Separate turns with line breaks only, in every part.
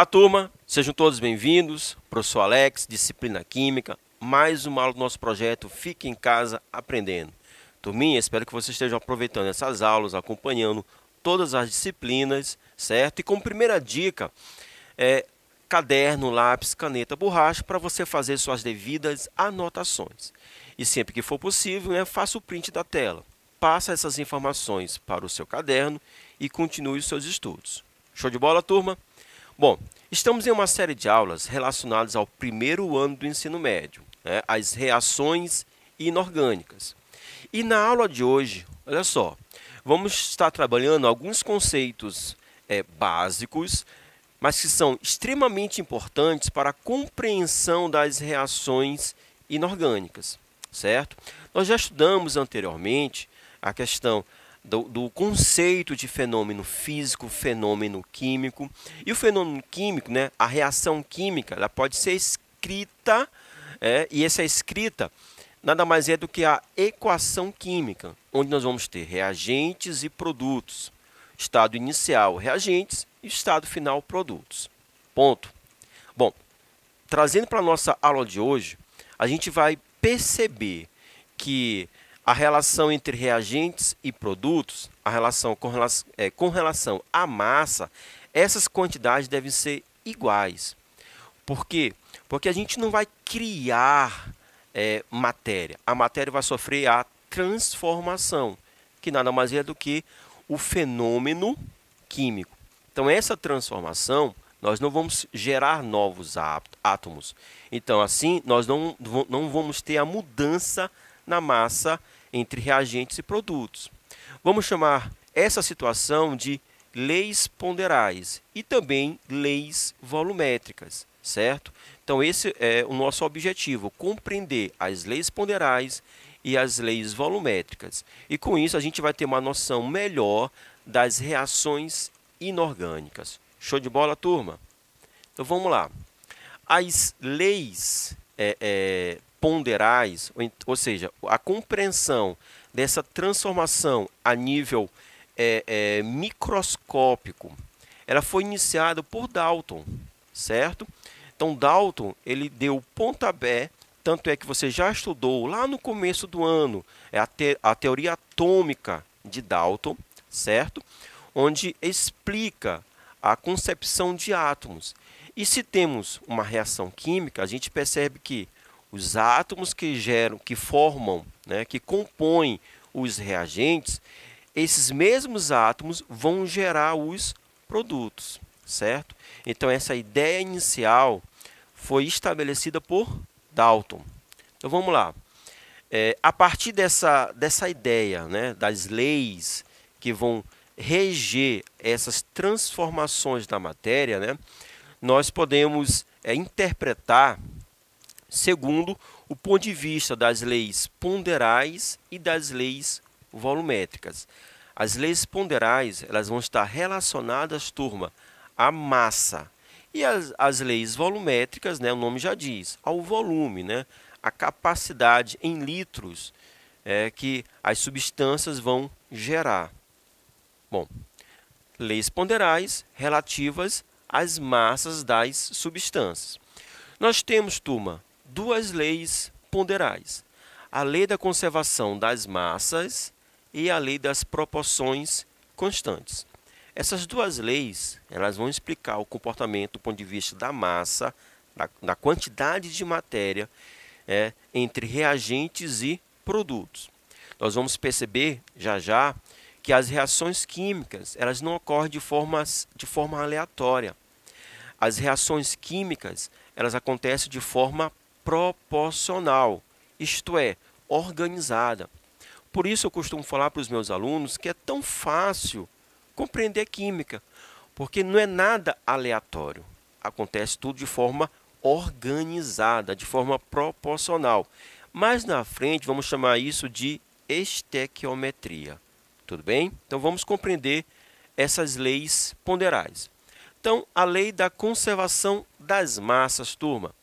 Olá, turma! Sejam todos bem-vindos. Professor Alex, disciplina Química, mais uma aula do nosso projeto Fique em Casa Aprendendo. Turminha, espero que vocês estejam aproveitando essas aulas, acompanhando todas as disciplinas, certo? E como primeira dica, caderno, lápis, caneta, borracha, para você fazer suas devidas anotações. E sempre que for possível, faça o print da tela. Passa essas informações para o seu caderno e continue os seus estudos. Show de bola, turma? Bom, estamos em uma série de aulas relacionadas ao primeiro ano do ensino médio, as reações inorgânicas. E na aula de hoje, olha só, vamos estar trabalhando alguns conceitos básicos, mas que são extremamente importantes para a compreensão das reações inorgânicas, certo? Nós já estudamos anteriormente a questão do conceito de fenômeno físico, fenômeno químico. E o fenômeno químico, a reação química, ela pode ser escrita, e essa escrita nada mais é do que a equação química, onde nós vamos ter reagentes e produtos. Estado inicial, reagentes, e estado final, produtos. Ponto. Bom, trazendo para a nossa aula de hoje, a gente vai perceber que a relação entre reagentes e produtos, a relação com relação à massa, essas quantidades devem ser iguais. Por quê? Porque a gente não vai criar matéria. A matéria vai sofrer a transformação, que nada mais é do que o fenômeno químico. Então, essa transformação, nós não vamos gerar novos átomos. Então, assim, nós não vamos ter a mudança na massa entre reagentes e produtos. Vamos chamar essa situação de leis ponderais e também leis volumétricas, certo? Então, esse é o nosso objetivo, compreender as leis ponderais e as leis volumétricas. E com isso, a gente vai ter uma noção melhor das reações inorgânicas. Show de bola, turma? Então, vamos lá. As leis ponderais, ou seja, a compreensão dessa transformação a nível microscópico, ela foi iniciada por Dalton, certo? Então, Dalton, ele deu o pontapé, tanto é que você já estudou lá no começo do ano, a teoria atômica de Dalton, certo? Onde explica a concepção de átomos. E se temos uma reação química, a gente percebe que os átomos que formam, que compõem os reagentes, esses mesmos átomos vão gerar os produtos, certo? Então, essa ideia inicial foi estabelecida por Dalton. Então, vamos lá. A partir dessa ideia, das leis que vão reger essas transformações da matéria, nós podemos interpretar segundo o ponto de vista das leis ponderais e das leis volumétricas. As leis ponderais, elas vão estar relacionadas, turma, à massa. E as leis volumétricas, o nome já diz, ao volume, a capacidade em litros que as substâncias vão gerar. Bom, leis ponderais relativas às massas das substâncias. Nós temos, turma, duas leis ponderais. A lei da conservação das massas e a lei das proporções constantes. Essas duas leis, elas vão explicar o comportamento do ponto de vista da massa, da quantidade de matéria entre reagentes e produtos. Nós vamos perceber já que as reações químicas, elas não ocorrem de forma aleatória. As reações químicas, elas acontecem de forma proporcional, isto é, organizada. Por isso eu costumo falar para os meus alunos que é tão fácil compreender química, porque não é nada aleatório. Acontece tudo de forma organizada, de forma proporcional. Mais na frente vamos chamar isso de estequiometria. Tudo bem? Então vamos compreender essas leis ponderais. Então, a lei da conservação das massas, turma.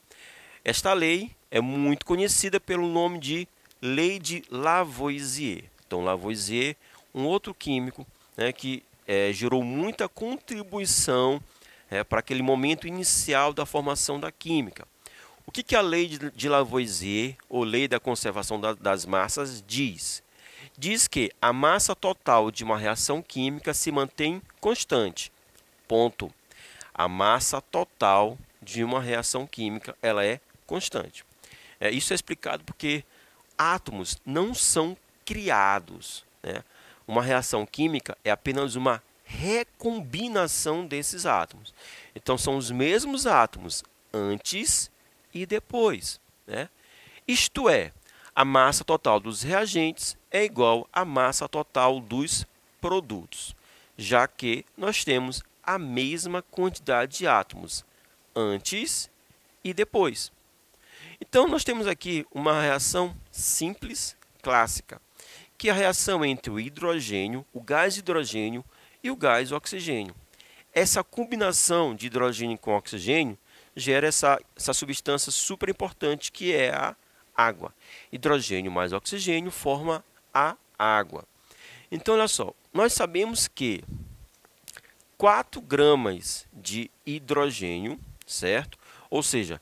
Esta lei é muito conhecida pelo nome de Lei de Lavoisier. Então, Lavoisier, um outro químico que gerou muita contribuição para aquele momento inicial da formação da química. O que a lei de Lavoisier, ou lei da conservação das massas, diz? Diz que a massa total de uma reação química se mantém constante. Ponto. A massa total de uma reação química ela é constante. Isso é explicado porque átomos não são criados, né? Uma reação química é apenas uma recombinação desses átomos. Então, são os mesmos átomos antes e depois, né? Isto é, a massa total dos reagentes é igual à massa total dos produtos, já que nós temos a mesma quantidade de átomos antes e depois. Então, nós temos aqui uma reação simples, clássica, que é a reação entre o hidrogênio, o gás hidrogênio e o gás oxigênio. Essa combinação de hidrogênio com oxigênio gera essa substância super importante que é a água. Hidrogênio mais oxigênio forma a água. Então, olha só, nós sabemos que 4 gramas de hidrogênio, certo? Ou seja,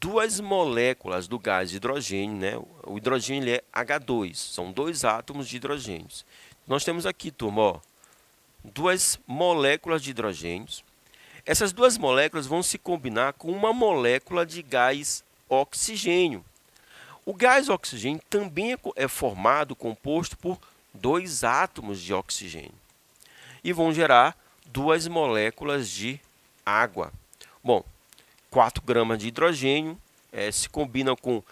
2 moléculas do gás de hidrogênio, né? O hidrogênio ele é H2, são 2 átomos de hidrogênio. Nós temos aqui, turma, ó, 2 moléculas de hidrogênios. Essas 2 moléculas vão se combinar com uma molécula de gás oxigênio. O gás oxigênio também é composto por 2 átomos de oxigênio. E vão gerar 2 moléculas de água. Bom, 4 gramas de hidrogênio se combinam com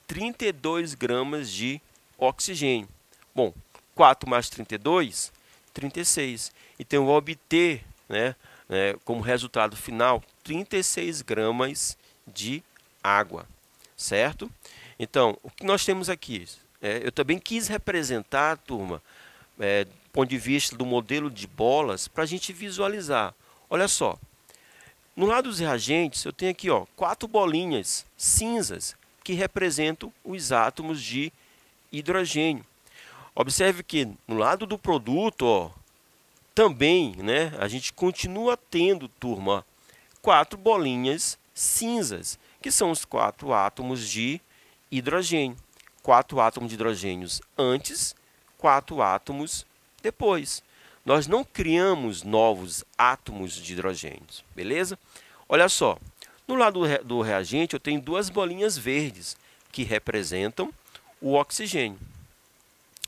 32 gramas de oxigênio. Bom, 4 mais 32, 36. Então, eu vou obter, como resultado final, 36 gramas de água, certo? Então, o que nós temos aqui? Eu também quis representar, turma, do ponto de vista do modelo de bolas, para a gente visualizar. Olha só, no lado dos reagentes, eu tenho aqui 4 bolinhas cinzas que representam os átomos de hidrogênio. Observe que no lado do produto, também, a gente continua tendo, turma, 4 bolinhas cinzas, que são os 4 átomos de hidrogênio. 4 átomos de hidrogênio antes, 4 átomos depois. Nós não criamos novos átomos de hidrogênio, beleza? Olha só, no lado do reagente eu tenho 2 bolinhas verdes, que representam o oxigênio.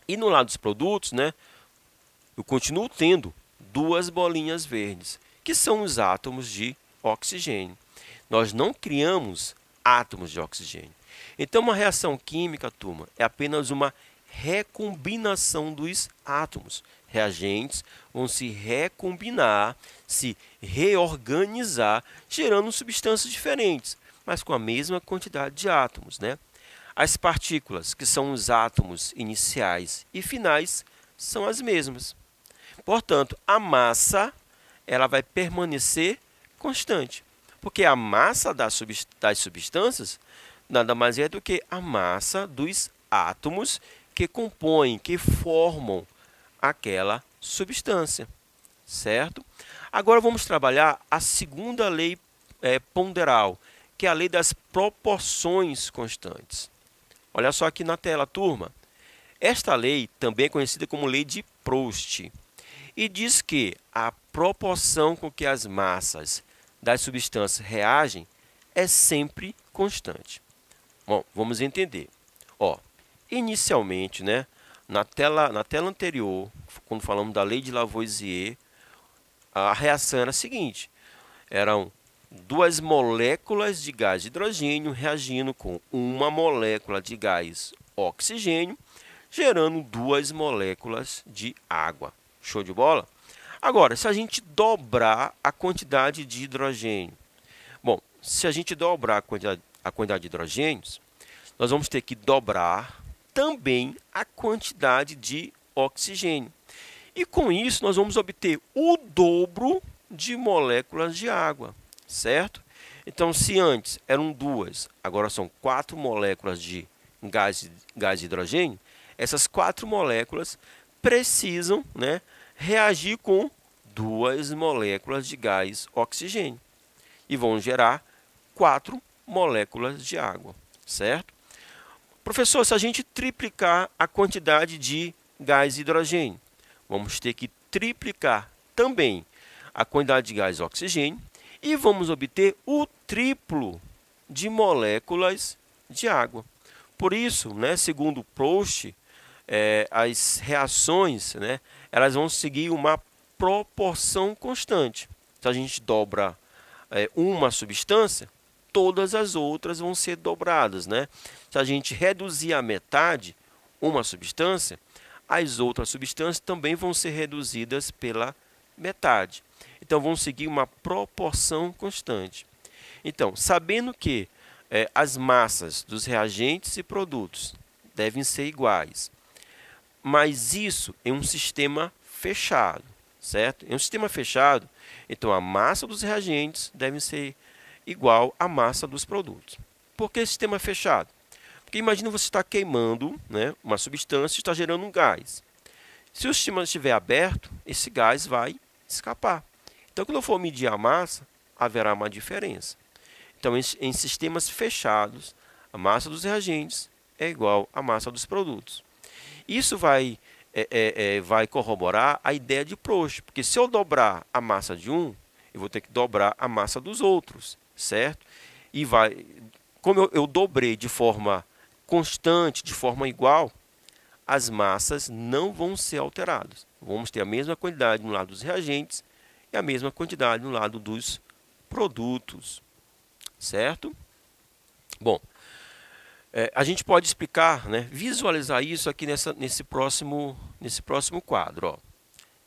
E no lado dos produtos, eu continuo tendo 2 bolinhas verdes, que são os átomos de oxigênio. Nós não criamos átomos de oxigênio. Então, uma reação química, turma, é apenas uma recombinação dos átomos. Reagentes vão se recombinar, se reorganizar, gerando substâncias diferentes, mas com a mesma quantidade de átomos, As partículas, que são os átomos iniciais e finais, são as mesmas. Portanto, a massa ela vai permanecer constante, porque a massa das substâncias nada mais é do que a massa dos átomos que compõem, que formam aquela substância, certo? Agora vamos trabalhar a segunda lei ponderal, que é a lei das proporções constantes. Olha só aqui na tela, turma. Esta lei também é conhecida como lei de Proust e diz que a proporção com que as massas das substâncias reagem é sempre constante. Bom, vamos entender. Inicialmente, na tela anterior, quando falamos da lei de Lavoisier, a reação era a seguinte: eram 2 moléculas de gás de hidrogênio reagindo com uma molécula de gás oxigênio, gerando 2 moléculas de água. Show de bola? Agora, se a gente dobrar a quantidade de hidrogênio, se a gente dobrar a quantidade de hidrogênios, nós vamos ter que dobrar também a quantidade de oxigênio. E com isso, nós vamos obter o dobro de moléculas de água, certo? Então, se antes eram 2, agora são 4 moléculas de gás de hidrogênio, essas 4 moléculas precisam reagir com 2 moléculas de gás oxigênio e vão gerar 4 moléculas de água, certo? Professor, se a gente triplicar a quantidade de gás hidrogênio, vamos ter que triplicar também a quantidade de gás oxigênio e vamos obter o triplo de moléculas de água. Por isso, né, segundo Proust, as reações, né, elas vão seguir uma proporção constante. Se a gente dobra uma substância, todas as outras vão ser dobradas, né? Se a gente reduzir a metade uma substância, as outras substâncias também vão ser reduzidas pela metade. Então, vão seguir uma proporção constante. Então, sabendo que as massas dos reagentes e produtos devem ser iguais, mas isso em um sistema fechado, certo? Em um sistema fechado, então a massa dos reagentes deve ser igual à massa dos produtos. Por que sistema fechado? Porque imagina você estar queimando, né, uma substância e está gerando um gás. Se o sistema estiver aberto, esse gás vai escapar. Então, quando eu for medir a massa, haverá uma diferença. Então, em sistemas fechados, a massa dos reagentes é igual à massa dos produtos. Isso vai corroborar a ideia de Proust, porque se eu dobrar a massa de um, eu vou ter que dobrar a massa dos outros, certo? E como eu dobrei de forma constante, de forma igual, as massas não vão ser alteradas. Vamos ter a mesma quantidade no lado dos reagentes e a mesma quantidade no lado dos produtos, certo? Bom, a gente pode explicar, né, visualizar isso aqui nesse próximo quadro. Ó.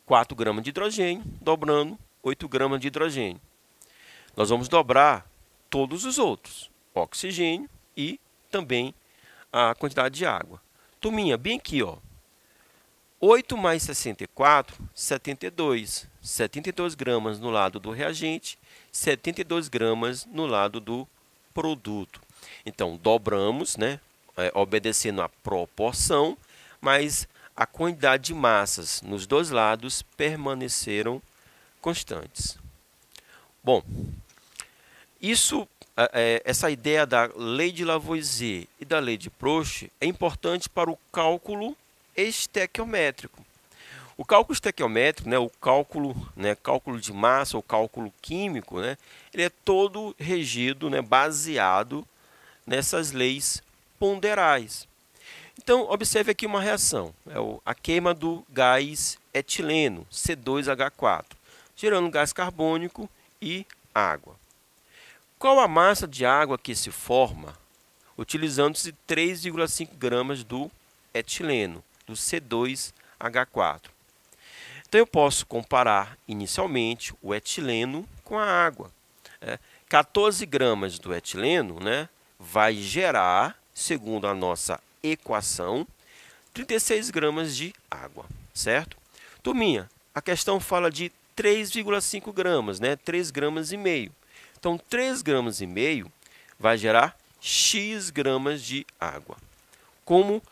4 gramas de hidrogênio, dobrando 8 gramas de hidrogênio. Nós vamos dobrar todos os outros, oxigênio e também a quantidade de água. Turminha, bem aqui, ó. 8 mais 64, 72. 72 gramas no lado do reagente, 72 gramas no lado do produto. Então, dobramos, né, obedecendo a proporção, mas a quantidade de massas nos dois lados permaneceram constantes. Bom, essa ideia da lei de Lavoisier e da lei de Proust é importante para o cálculo estequiométrico. O cálculo estequiométrico, né, o cálculo de massa, o cálculo químico, né, ele é todo regido, né, baseado nessas leis ponderais. Então, observe aqui uma reação, a queima do gás etileno, C2H4, gerando gás carbônico e água. Qual a massa de água que se forma utilizando-se 3,5 gramas do etileno, do C2H4? Então, eu posso comparar inicialmente o etileno com a água. 14 gramas do etileno, né, vai gerar, segundo a nossa equação, 36 gramas de água, certo? Turminha, a questão fala de 3,5 gramas, né, 3 gramas e meio. Então, 3 gramas e meio vai gerar X gramas de água. Como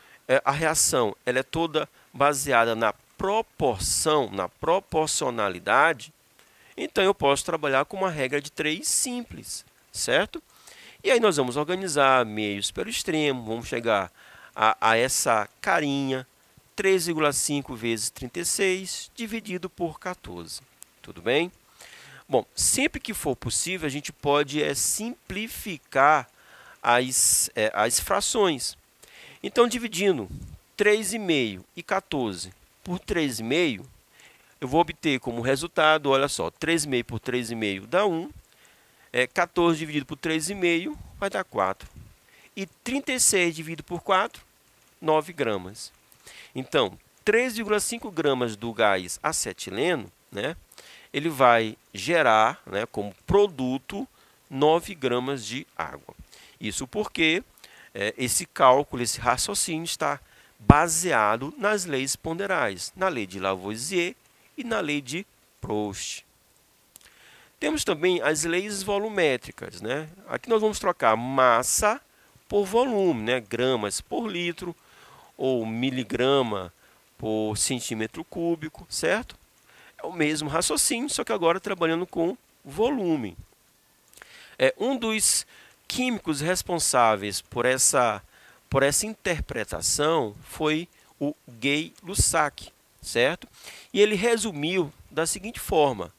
a reação ela é toda baseada na proporção, na proporcionalidade, então eu posso trabalhar com uma regra de 3 simples, certo? E aí nós vamos organizar meios pelo extremo, vamos chegar a essa carinha, 3,5 vezes 36, dividido por 14. Tudo bem? Bom, sempre que for possível, a gente pode simplificar as frações. Então, dividindo 3,5 e 14 por 3,5, eu vou obter como resultado, olha só, 3,5 por 3,5 dá 1. 14 dividido por 3,5 vai dar 4. E 36 dividido por 4, 9 gramas. Então, 3,5 gramas do gás acetileno, né, ele vai gerar, né, como produto 9 gramas de água. Isso porque esse cálculo, esse raciocínio está baseado nas leis ponderais, na lei de Lavoisier e na lei de Proust. Temos também as leis volumétricas, né? Aqui nós vamos trocar massa por volume, né? Gramas por litro ou miligrama por centímetro cúbico, certo? É o mesmo raciocínio, só que agora trabalhando com volume. Um dos químicos responsáveis por essa interpretação foi o Gay-Lussac, certo? E ele resumiu da seguinte forma: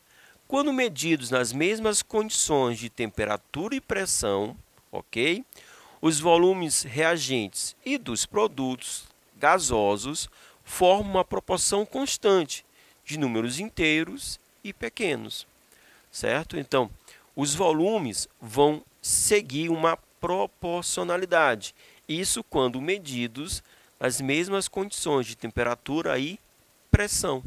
quando medidos nas mesmas condições de temperatura e pressão, ok? Os volumes reagentes e dos produtos gasosos formam uma proporção constante de números inteiros e pequenos, certo? Então, os volumes vão seguir uma proporcionalidade. Isso quando medidos nas mesmas condições de temperatura e pressão.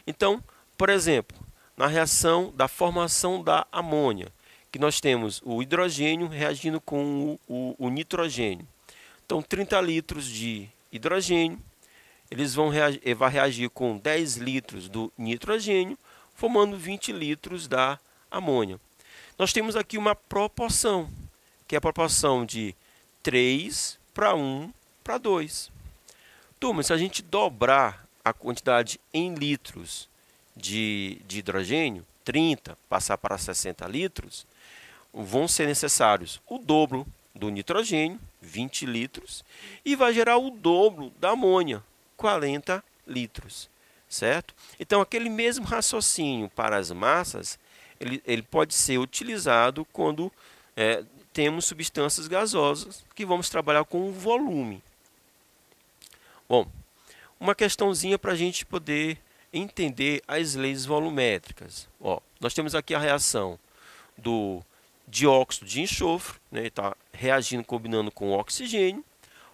Então, por exemplo, na reação da formação da amônia, que nós temos o hidrogênio reagindo com o nitrogênio. Então, 30 litros de hidrogênio, vai reagir com 10 litros do nitrogênio, formando 20 litros da amônia. Nós temos aqui uma proporção, que é a proporção de 3 para 1 para 2. Turma, se a gente dobrar a quantidade em litros de hidrogênio, 30, passar para 60 litros, vão ser necessários o dobro do nitrogênio, 20 litros, e vai gerar o dobro da amônia, 40 litros, certo? Então, aquele mesmo raciocínio para as massas, ele pode ser utilizado quando temos substâncias gasosas que vamos trabalhar com volume. Bom, uma questãozinha para a gente poder entender as leis volumétricas. Nós temos aqui a reação do dióxido de enxofre, está reagindo, combinando com o oxigênio,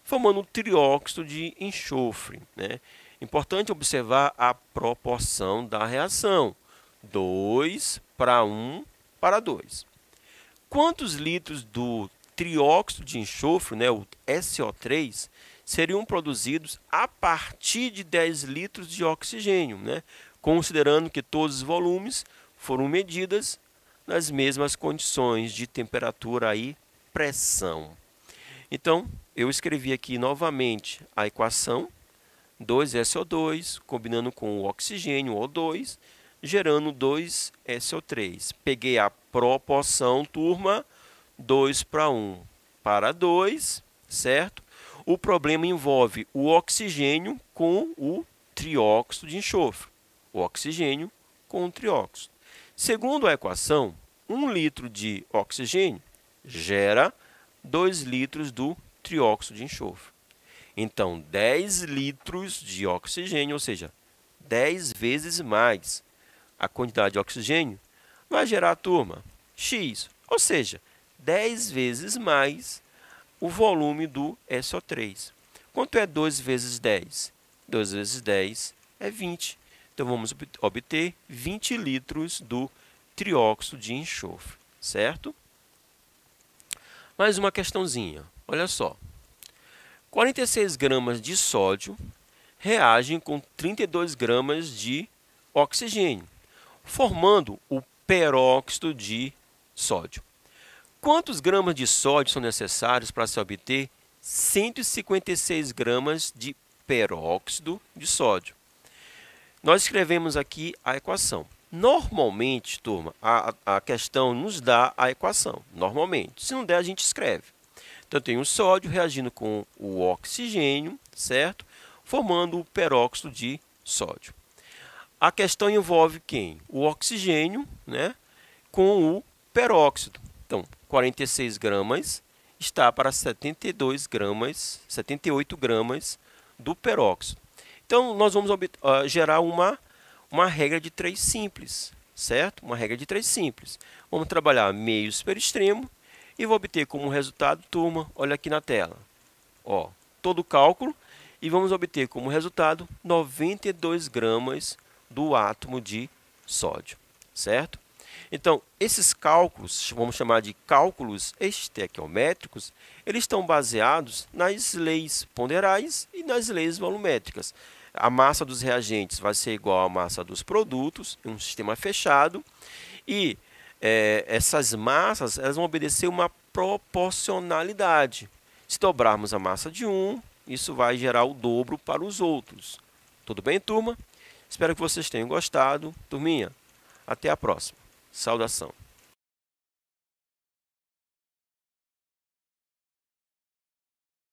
formando o trióxido de enxofre. Importante observar a proporção da reação, 2 para 1 para 2. Quantos litros do trióxido de enxofre, o SO3, seriam produzidos a partir de 10 litros de oxigênio, considerando que todos os volumes foram medidos nas mesmas condições de temperatura e pressão. Então, eu escrevi aqui novamente a equação 2SO2, combinando com o oxigênio O2, gerando 2SO3. Peguei a proporção, turma, 2 para 1 para 2, certo? O problema envolve o oxigênio com o trióxido de enxofre. O oxigênio com o trióxido. Segundo a equação, 1 litro de oxigênio gera 2 litros do trióxido de enxofre. Então, 10 litros de oxigênio, ou seja, 10 vezes mais a quantidade de oxigênio, vai gerar, turma, X, ou seja, 10 vezes mais o volume do SO3. Quanto é 2 vezes 10? 2 vezes 10 é 20. Então, vamos obter 20 litros do trióxido de enxofre, certo? Mais uma questãozinha, olha só. 46 gramas de sódio reagem com 32 gramas de oxigênio, formando o peróxido de sódio. Quantos gramas de sódio são necessários para se obter 156 gramas de peróxido de sódio? Nós escrevemos aqui a equação. Normalmente, turma, a questão nos dá a equação. Normalmente. Se não der, a gente escreve. Então, tem o sódio reagindo com o oxigênio, certo? Formando o peróxido de sódio. A questão envolve quem? O oxigênio, com o peróxido. Então, 46 gramas está para 78 gramas do peróxido. Então, nós vamos gerar uma regra de 3 simples, certo? Uma regra de 3 simples. Vamos trabalhar meio superextremo e vou obter como resultado, turma, olha aqui na tela, todo o cálculo, e vamos obter como resultado 92 gramas do átomo de sódio, certo? Então, esses cálculos, vamos chamar de cálculos estequiométricos, eles estão baseados nas leis ponderais e nas leis volumétricas. A massa dos reagentes vai ser igual à massa dos produtos, em um sistema fechado, e essas massas elas vão obedecer uma proporcionalidade. Se dobrarmos a massa de um, isso vai gerar o dobro para os outros. Tudo bem, turma? Espero que vocês tenham gostado. Turminha, até a próxima. Saudação.